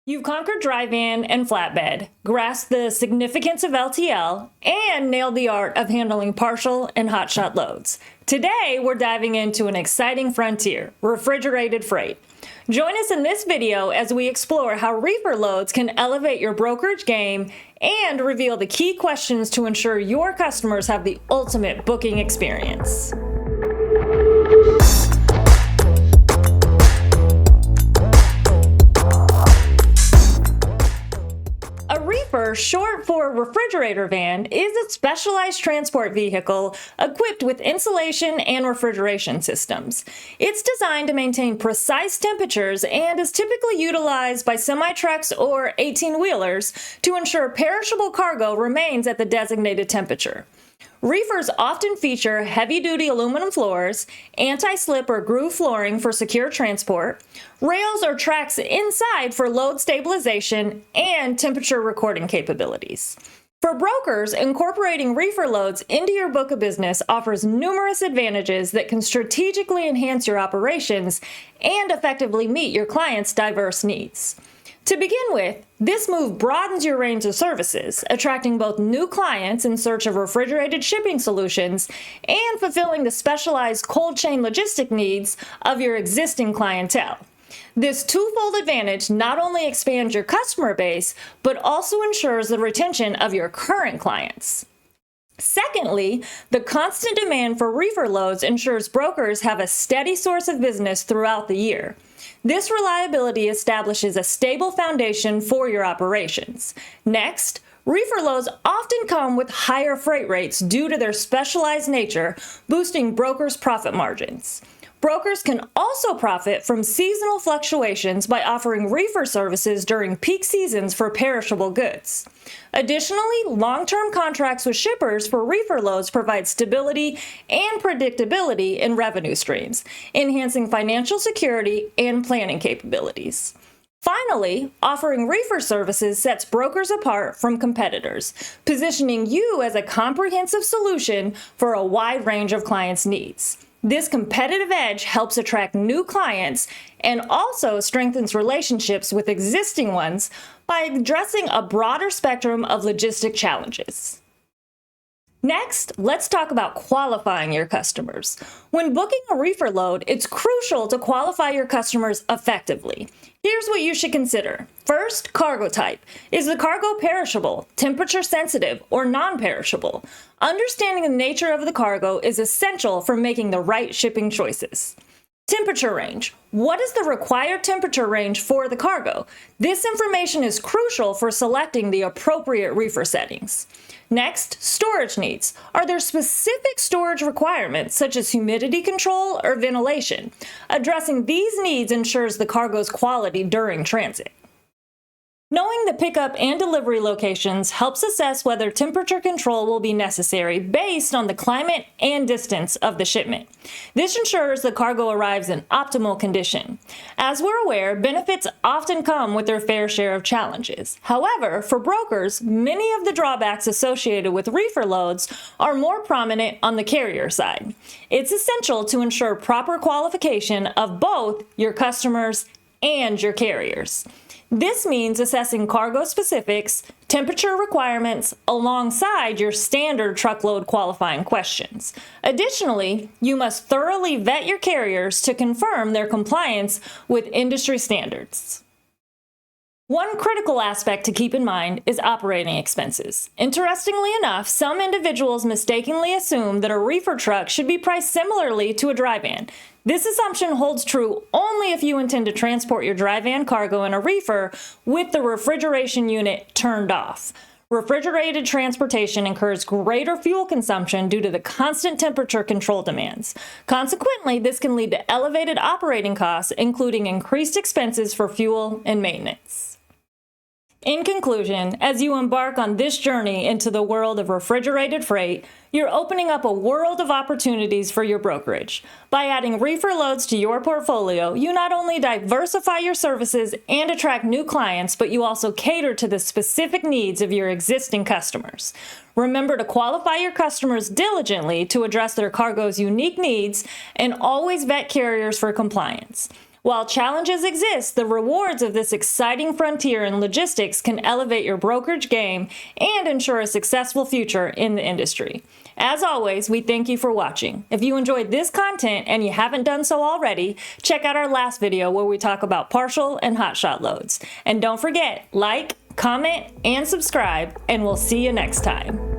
You've conquered dry van and flatbed, grasped the significance of LTL, and nailed the art of handling partial and hotshot loads. Today, we're diving into an exciting frontier, refrigerated freight. Join us in this video as we explore how reefer loads can elevate your brokerage game and reveal the key questions to ensure your customers have the ultimate booking experience. A reefer, short for refrigerator van, is a specialized transport vehicle equipped with insulation and refrigeration systems. It's designed to maintain precise temperatures and is typically utilized by semi-trucks or 18-wheelers to ensure perishable cargo remains at the designated temperature. Reefers often feature heavy-duty aluminum floors, anti-slip or groove flooring for secure transport, rails or tracks inside for load stabilization, and temperature recording capabilities. For brokers, incorporating reefer loads into your book of business offers numerous advantages that can strategically enhance your operations and effectively meet your clients' diverse needs. To begin with, this move broadens your range of services, attracting both new clients in search of refrigerated shipping solutions and fulfilling the specialized cold chain logistic needs of your existing clientele. This twofold advantage not only expands your customer base, but also ensures the retention of your current clients. Secondly, the constant demand for reefer loads ensures brokers have a steady source of business throughout the year. This reliability establishes a stable foundation for your operations. Next, reefer loads often come with higher freight rates due to their specialized nature, boosting brokers' profit margins. Brokers can also profit from seasonal fluctuations by offering reefer services during peak seasons for perishable goods. Additionally, long-term contracts with shippers for reefer loads provide stability and predictability in revenue streams, enhancing financial security and planning capabilities. Finally, offering reefer services sets brokers apart from competitors, positioning you as a comprehensive solution for a wide range of clients' needs. This competitive edge helps attract new clients and also strengthens relationships with existing ones by addressing a broader spectrum of logistic challenges. Next, let's talk about qualifying your customers. When booking a reefer load, it's crucial to qualify your customers effectively. Here's what you should consider. First, cargo type. Is the cargo perishable, temperature sensitive, or non-perishable? Understanding the nature of the cargo is essential for making the right shipping choices. Temperature range. What is the required temperature range for the cargo? This information is crucial for selecting the appropriate reefer settings. Next, storage needs. Are there specific storage requirements such as humidity control or ventilation? Addressing these needs ensures the cargo's quality during transit. Knowing the pickup and delivery locations helps assess whether temperature control will be necessary based on the climate and distance of the shipment. This ensures the cargo arrives in optimal condition. As we're aware, benefits often come with their fair share of challenges. However, for brokers, many of the drawbacks associated with reefer loads are more prominent on the carrier side. It's essential to ensure proper qualification of both your customers and your carriers. This means assessing cargo specifics, temperature requirements, alongside your standard truckload qualifying questions. Additionally, you must thoroughly vet your carriers to confirm their compliance with industry standards. One critical aspect to keep in mind is operating expenses. Interestingly enough, some individuals mistakenly assume that a reefer truck should be priced similarly to a dry van. This assumption holds true only if you intend to transport your dry van cargo in a reefer with the refrigeration unit turned off. Refrigerated transportation incurs greater fuel consumption due to the constant temperature control demands. Consequently, this can lead to elevated operating costs, including increased expenses for fuel and maintenance. In conclusion, as you embark on this journey into the world of refrigerated freight, you're opening up a world of opportunities for your brokerage. By adding reefer loads to your portfolio, you not only diversify your services and attract new clients, but you also cater to the specific needs of your existing customers. Remember to qualify your customers diligently to address their cargo's unique needs and always vet carriers for compliance. While challenges exist, the rewards of this exciting frontier in logistics can elevate your brokerage game and ensure a successful future in the industry. As always, we thank you for watching. If you enjoyed this content and you haven't done so already, check out our last video where we talk about partial and hotshot loads. And don't forget, like, comment, and subscribe, and we'll see you next time.